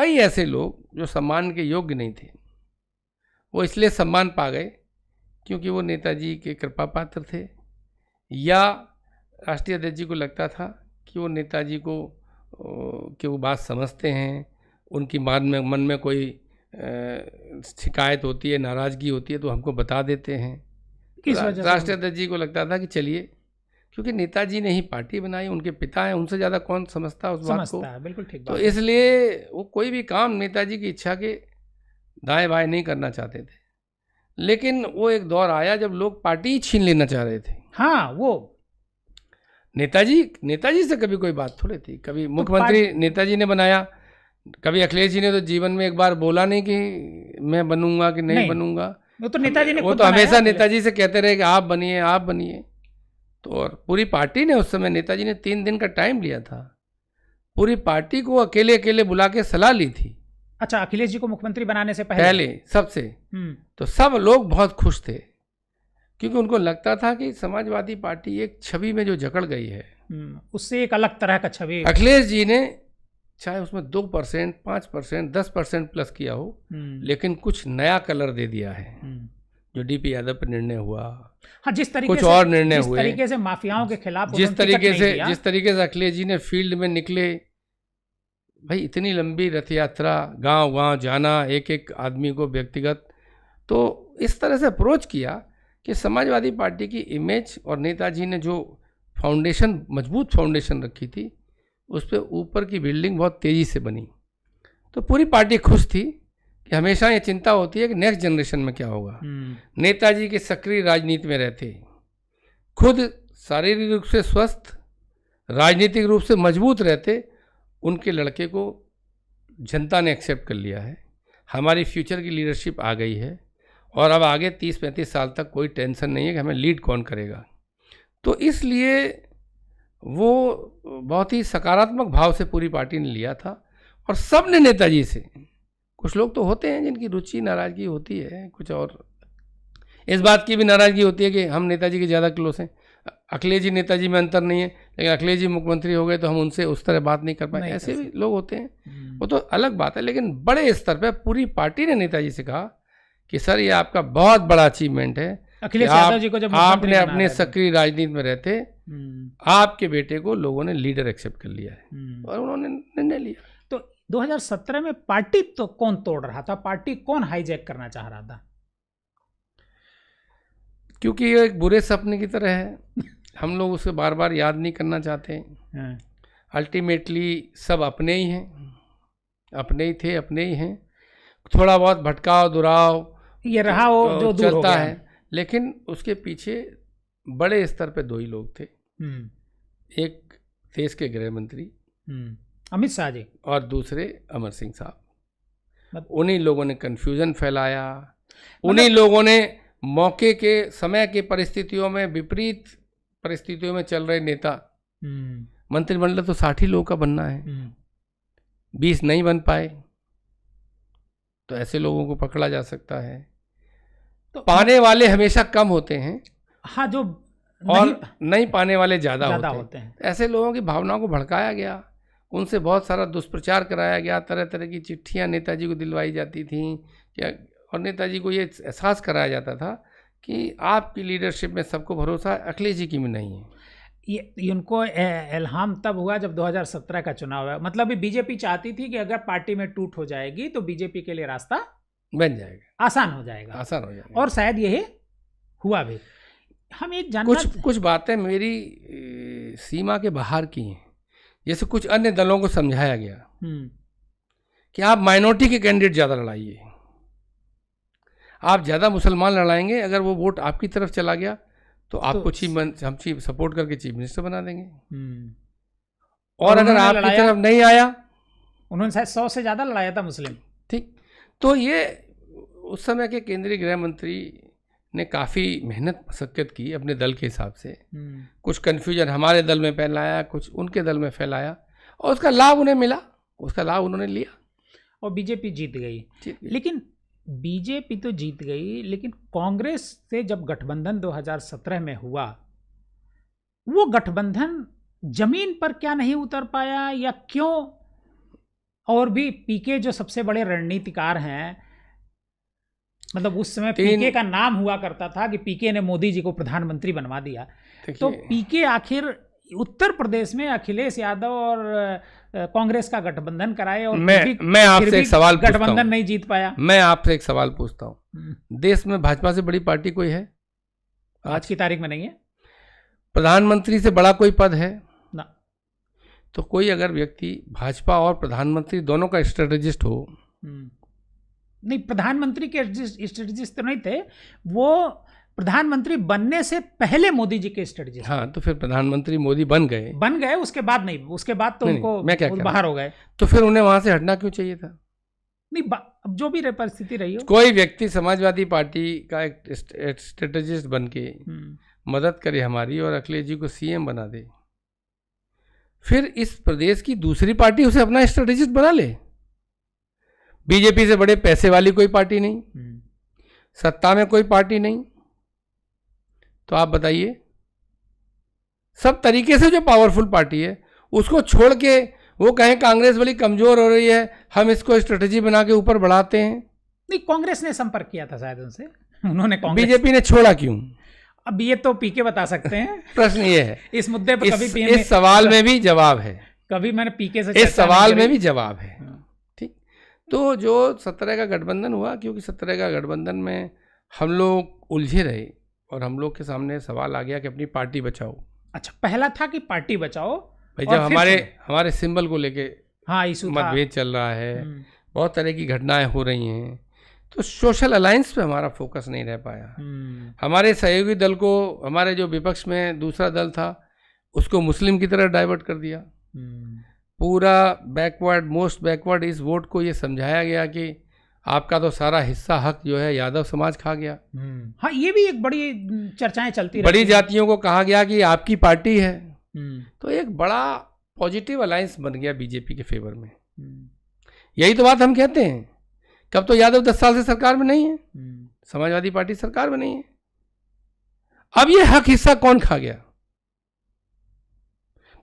कई ऐसे लोग जो सम्मान के योग्य नहीं थे, वो इसलिए सम्मान पा गए क्योंकि वो नेताजी के कृपा पात्र थे, या राष्ट्रीय अध्यक्ष जी को लगता था कि वो नेताजी को कि वो बात समझते हैं, उनकी मन में कोई शिकायत होती है, नाराज़गी होती है तो हमको बता देते हैं। किस वजह से? राष्ट्रीय अध्यक्ष जी को लगता था कि चलिए, क्योंकि नेताजी ने ही पार्टी बनाई, उनके पिता हैं, उनसे ज़्यादा कौन समझता उस बात को। बिल्कुल ठीक तो बात। इसलिए वो कोई भी काम नेताजी की इच्छा के दाएं बाएं नहीं करना चाहते थे। लेकिन वो एक दौर आया जब लोग पार्टी ही छीन लेना चाह रहे थे। हाँ, वो नेताजी से कभी कोई बात थोड़ी थी। कभी मुख्यमंत्री नेताजी ने बनाया, कभी अखिलेश जी ने तो जीवन में एक बार बोला नहीं कि मैं बनूंगा कि नहीं बनूंगा। वो तो नेताजी ने, वो तो हमेशा नेताजी से कहते रहे कि आप बनिए, आप बनिए। तो और पूरी पार्टी ने उस समय, नेताजी ने 3 दिन का टाइम लिया था, पूरी पार्टी को अकेले अकेले बुला के सलाह ली थी। अच्छा, अखिलेश जी को मुख्यमंत्री बनाने से पहले सबसे। तो सब लोग बहुत खुश थे क्योंकि उनको लगता था कि समाजवादी पार्टी एक छवि में जो जकड़ गई है, उससे एक अलग तरह का छवि। अखिलेश जी ने चाहे उसमें 2%, 5%, 10% प्लस किया हो, लेकिन कुछ नया कलर दे दिया है। जो डीपी यादव पर निर्णय हुआ, हाँ, जिस तरीके कुछ से, और निर्णय हुए, जिस तरीके से माफियाओं के खिलाफ जिस तरीके से अखिलेश जी ने फील्ड में निकले, भाई इतनी लंबी रथ यात्रा, गांव गांव जाना, एक एक आदमी को व्यक्तिगत, तो इस तरह से अप्रोच किया कि समाजवादी पार्टी की इमेज, और नेताजी ने जो फाउंडेशन, मजबूत फाउंडेशन रखी थी, उस पर ऊपर की बिल्डिंग बहुत तेज़ी से बनी। तो पूरी पार्टी खुश थी कि हमेशा ये चिंता होती है कि नेक्स्ट जनरेशन में क्या होगा। नेताजी के सक्रिय राजनीति में रहते, खुद शारीरिक रूप से स्वस्थ, राजनीतिक रूप से मजबूत रहते, उनके लड़के को जनता ने एक्सेप्ट कर लिया है। हमारी फ्यूचर की लीडरशिप आ गई है और अब आगे 30-35 साल तक कोई टेंशन नहीं है कि हमें लीड कौन करेगा। तो इसलिए वो बहुत ही सकारात्मक भाव से पूरी पार्टी ने लिया था और सब ने नेताजी से, कुछ लोग तो होते हैं जिनकी रुचि नाराज़गी होती है, कुछ और इस बात की भी नाराज़गी होती है कि हम नेताजी के ज़्यादा क्लोज हैं, अखिलेश जी नेताजी में अंतर नहीं है, लेकिन अखिलेश जी मुख्यमंत्री हो गए तो हम उनसे उस तरह बात नहीं कर पाए, ऐसे भी लोग होते हैं, वो तो अलग बात है। लेकिन बड़े स्तर पर पूरी पार्टी ने नेताजी से कहा कि सर ये आपका बहुत बड़ा अचीवमेंट है, अखिलेश यादव जी को जब आपने अपने सक्रिय राजनीति में रहते आपके बेटे को लोगों ने लीडर एक्सेप्ट कर लिया है और उन्होंने निर्णय लिया। तो 2017 में पार्टी तो कौन तोड़ रहा था, पार्टी कौन हाईजैक करना चाह रहा था? क्योंकि ये एक बुरे सपने की तरह है, हम लोग उसे बार बार याद नहीं करना चाहते। अल्टीमेटली सब अपने ही हैं, अपने ही थे, अपने ही हैं। थोड़ा बहुत भटकाव दुराव ये रहा हो जो दूर चलता है, लेकिन उसके पीछे बड़े स्तर पे 2 ही लोग थे, एक देश के गृह मंत्री अमित शाह जी और दूसरे अमर सिंह साहब। उन्हीं लोगों ने कन्फ्यूजन फैलाया, उन्हीं लोगों ने मौके के समय के परिस्थितियों में, विपरीत परिस्थितियों में चल रहे नेता, मंत्रिमंडल तो 60 ही लोगों का बनना है, 20 नहीं बन पाए, तो ऐसे लोगों को पकड़ा जा सकता है। तो पाने वाले हमेशा कम होते हैं, हाँ, जो और नहीं पाने वाले ज़्यादा होते हैं। ऐसे लोगों की भावनाओं को भड़काया गया, उनसे बहुत सारा दुष्प्रचार कराया गया, तरह तरह की चिट्ठियां नेताजी को दिलवाई जाती थीं, और नेताजी को ये एहसास कराया जाता था कि आपकी लीडरशिप में सबको भरोसा है, अखिलेश जी की में नहीं है। ये उनको इल्हाम तब हुआ जब 2017 का चुनाव है। मतलब बीजेपी चाहती थी कि अगर पार्टी में टूट हो जाएगी तो बीजेपी के लिए रास्ता बन जाएगा, आसान हो जाएगा, और शायद यही हुआ भी। हम एक जानना, कुछ बातें मेरी सीमा के बाहर की हैं, जैसे कुछ अन्य दलों को समझाया गया कि आप माइनॉरिटी के कैंडिडेट ज़्यादा लड़ाइए, आप ज़्यादा मुसलमान लड़ाएंगे, अगर वो वोट आपकी तरफ चला गया तो आपको हम चीफ सपोर्ट करके चीफ मिनिस्टर बना देंगे, और अगर आपकी तरफ नहीं आया, उन्होंने शायद 100 से ज़्यादा लड़ाया था मुस्लिम। ठीक, तो ये उस समय के केंद्रीय गृह मंत्री ने काफ़ी मेहनत मशक्क़त की अपने दल के हिसाब से, कुछ कन्फ्यूजन हमारे दल में फैलाया, कुछ उनके दल में फैलाया, और उसका लाभ उन्हें मिला, उसका लाभ उन्होंने लिया और बीजेपी जीत गई। लेकिन बीजेपी तो जीत गई, लेकिन कांग्रेस से जब गठबंधन 2017 में हुआ, वो गठबंधन जमीन पर क्या नहीं उतर पाया, या क्यों और भी पीके जो सबसे बड़े रणनीतिकार हैं, मतलब उस समय पीके का नाम हुआ करता था कि पीके ने मोदी जी को प्रधानमंत्री बनवा दिया। तो पीके आखिर उत्तर प्रदेश में अखिलेश यादव और कांग्रेस का गठबंधन कराए और मैं आपसे एक सवाल पूछता हूं, गठबंधन नहीं जीत पाया। मैं आपसे एक सवाल पूछता हूं, देश में भाजपा से बड़ी पार्टी कोई है? आज की तारीख में नहीं है। प्रधानमंत्री से बड़ा कोई पद है ना। तो कोई अगर व्यक्ति भाजपा और प्रधानमंत्री दोनों का स्ट्रेटेजिस्ट हो, नहीं, प्रधानमंत्री के स्ट्रेटेजिस्ट तो नहीं थे, वो प्रधानमंत्री बनने से पहले मोदी जी के स्ट्रेटेजिस्ट। हाँ, तो फिर प्रधानमंत्री मोदी बन गए, उसके बाद नहीं, उसके बाद तो उनको बाहर हो गए। तो फिर उन्हें वहां से हटना क्यों चाहिए था? नहीं, अब जो भी परिस्थिति रही हो, कोई व्यक्ति समाजवादी पार्टी का एक स्ट्रेटेजिस्ट बन के मदद करे हमारी और अखिलेश जी को सीएम बना दे, फिर इस प्रदेश की दूसरी पार्टी उसे अपना स्ट्रेटेजिस्ट बना ले। बीजेपी से बड़े पैसे वाली कोई पार्टी नहीं, सत्ता में कोई पार्टी नहीं, तो आप बताइए, सब तरीके से जो पावरफुल पार्टी है उसको छोड़ के वो कहें कांग्रेस बड़ी कमजोर हो रही है, हम इसको स्ट्रेटेजी बना के ऊपर बढ़ाते हैं। नहीं, कांग्रेस ने संपर्क किया था शायद उनसे, उन्होंने बीजेपी ने छोड़ा क्यों? अब ये तो पीके बता सकते हैं। प्रश्न ये है, इस मुद्दे पर कभी इस सवाल में भी जवाब है, कभी मैंने पीके से इस सवाल में भी जवाब है। ठीक, तो जो 17 का गठबंधन हुआ, क्योंकि 17 का गठबंधन में हम लोग उलझे रहे और हम लोग के सामने सवाल आ गया कि अपनी पार्टी बचाओ। अच्छा, पहला था कि पार्टी बचाओ भाई, जब हमारे सिंबल को लेके मतभेद चल रहा है, बहुत तरह की घटनाएं हो रही हैं, तो सोशल अलायंस पे हमारा फोकस नहीं रह पाया। हमारे सहयोगी दल को, हमारे जो विपक्ष में दूसरा दल था, उसको मुस्लिम की तरह डाइवर्ट कर दिया। पूरा मोस्ट बैकवर्ड इस वोट को ये समझाया गया कि आपका तो सारा हिस्सा हक जो है यादव समाज खा गया। हाँ, ये भी एक बड़ी चर्चाएं चलती रही। बड़ी जातियों को कहा गया कि आपकी पार्टी है, तो एक बड़ा पॉजिटिव अलायंस बन गया बीजेपी के फेवर में। यही तो बात हम कहते हैं। कब तो यादव 10 साल से सरकार में नहीं है, समाजवादी पार्टी सरकार में नहीं है, अब ये हक हिस्सा कौन खा गया?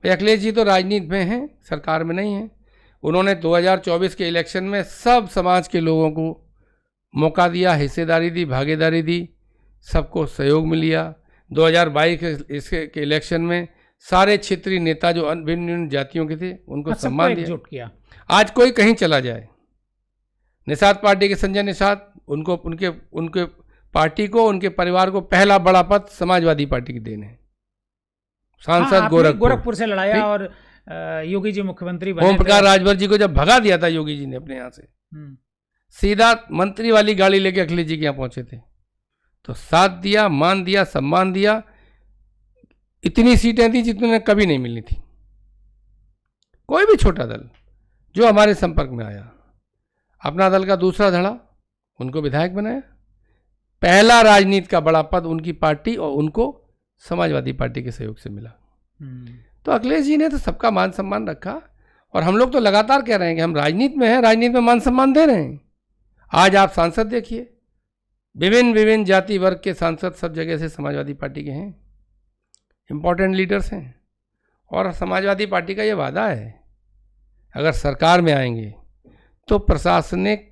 अखिलेश जी तो राजनीति में हैं, सरकार में नहीं है। उन्होंने 2024 के इलेक्शन में सब समाज के लोगों को मौका दिया, हिस्सेदारी दी, भागीदारी दी, सबको सहयोग में लिया। 2022 के इलेक्शन में सारे क्षेत्रीय नेता जो भिन्न जातियों के थे उनको सम्मान दिया। आज कोई कहीं चला जाए, निषाद पार्टी के संजय निषाद, उनको उनके पार्टी को, उनके परिवार को पहला बड़ा पद समाजवादी पार्टी की देन है। सांसद गोरखपुर से लड़ाया और योगी जी मुख्यमंत्री बने। ओम प्रकाश राजभर जी को जब भगा दिया था योगी जी ने अपने यहाँ से, सीधा मंत्री वाली गाड़ी लेके अखिलेश जी के यहाँ पहुंचे थे, तो साथ दिया, मान दिया, सम्मान दिया। इतनी सीटें थी जितने कभी नहीं मिलनी थी। कोई भी छोटा दल जो हमारे संपर्क में आया, अपना दल का दूसरा धड़ा, उनको विधायक बनाया। पहला राजनीति का बड़ा पद उनकी पार्टी और उनको समाजवादी पार्टी के सहयोग से मिला। तो अखिलेश जी ने तो सबका मान सम्मान रखा, और हम लोग तो लगातार कह रहे हैं कि हम राजनीति में हैं, राजनीति में मान सम्मान दे रहे हैं। आज आप सांसद देखिए, विभिन्न जाति वर्ग के सांसद सब जगह से समाजवादी पार्टी के हैं, इम्पोर्टेंट लीडर्स हैं। और समाजवादी पार्टी का ये वादा है, अगर सरकार में आएंगे तो प्रशासनिक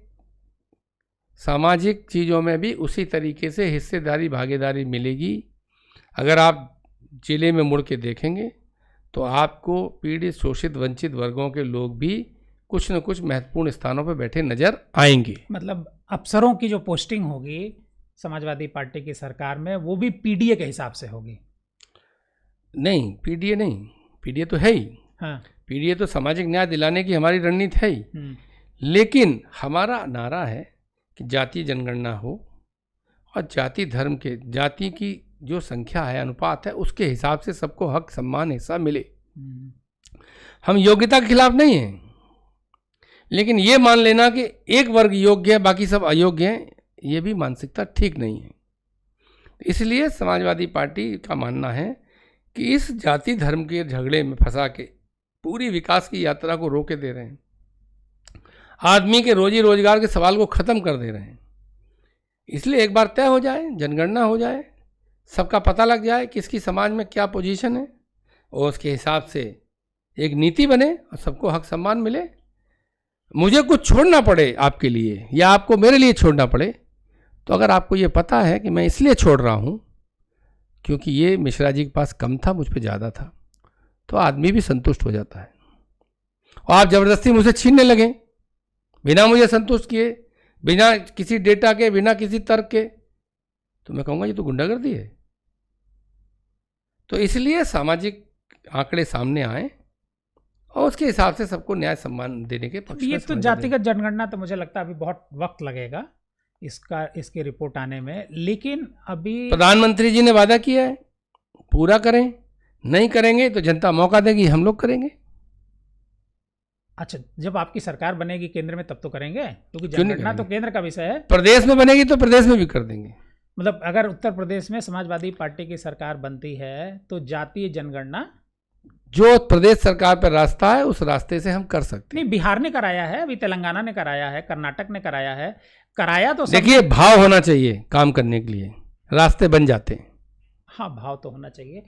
सामाजिक चीज़ों में भी उसी तरीके से हिस्सेदारी, भागीदारी मिलेगी। अगर आप जिले में मुड़ के देखेंगे तो आपको पीड़ित, शोषित, वंचित वर्गों के लोग भी कुछ न कुछ महत्वपूर्ण स्थानों पर बैठे नजर आएंगे। मतलब अफसरों की जो पोस्टिंग होगी समाजवादी पार्टी की सरकार में, वो भी पीडीए के हिसाब से होगी? नहीं, पीडीए नहीं, पीडीए तो है ही। हाँ, पीडीए तो सामाजिक न्याय दिलाने की हमारी रणनीति है ही। लेकिन हमारा नारा है कि जातीय जनगणना हो और जाति धर्म के, जाति की जो संख्या है, अनुपात है, उसके हिसाब से सबको हक, सम्मान, हिस्सा मिले। हम योग्यता के खिलाफ नहीं हैं, लेकिन ये मान लेना कि एक वर्ग योग्य है बाकी सब अयोग्य हैं, ये भी मानसिकता ठीक नहीं है। इसलिए समाजवादी पार्टी का मानना है कि इस जाति धर्म के झगड़े में फंसा के पूरी विकास की यात्रा को रोके दे रहे हैं, आदमी के रोजी रोजगार के सवाल को खत्म कर दे रहे हैं। इसलिए एक बार तय हो जाए, जनगणना हो जाए, सबका पता लग जाए किसकी समाज में क्या पोजीशन है, और उसके हिसाब से एक नीति बने और सबको हक सम्मान मिले। मुझे कुछ छोड़ना पड़े आपके लिए या आपको मेरे लिए छोड़ना पड़े, तो अगर आपको ये पता है कि मैं इसलिए छोड़ रहा हूँ क्योंकि ये मिश्रा जी के पास कम था, मुझ पे ज़्यादा था, तो आदमी भी संतुष्ट हो जाता है। और आप ज़बरदस्ती मुझसे छीनने लगे बिना मुझे संतुष्ट किए, बिना किसी डेटा के, बिना किसी तर्क के, तो मैं कहूँगा ये तो गुंडागर्दी है। तो इसलिए सामाजिक आंकड़े सामने आए और उसके हिसाब से सबको न्याय सम्मान देने के पक्ष में। ये तो जातिगत जनगणना तो मुझे लगता है अभी बहुत वक्त लगेगा इसकी रिपोर्ट आने में, लेकिन अभी प्रधानमंत्री जी ने वादा किया है, पूरा करें, नहीं करेंगे तो जनता मौका देगी, हम लोग करेंगे। अच्छा, जब आपकी सरकार बनेगी केंद्र में तब तो करेंगे, क्योंकि जनगणना तो केंद्र का विषय है। प्रदेश में बनेगी तो प्रदेश में भी कर देंगे। मतलब अगर उत्तर प्रदेश में समाजवादी पार्टी की सरकार बनती है तो जातीय जनगणना जो प्रदेश सरकार पर रास्ता है उस रास्ते से हम कर सकते हैं। नहीं, बिहार ने कराया है, अभी तेलंगाना ने कराया है, कर्नाटक ने कराया है, कराया तो देखिए भाव होना चाहिए काम करने के लिए, रास्ते बन जाते हैं। हाँ, भाव तो होना चाहिए।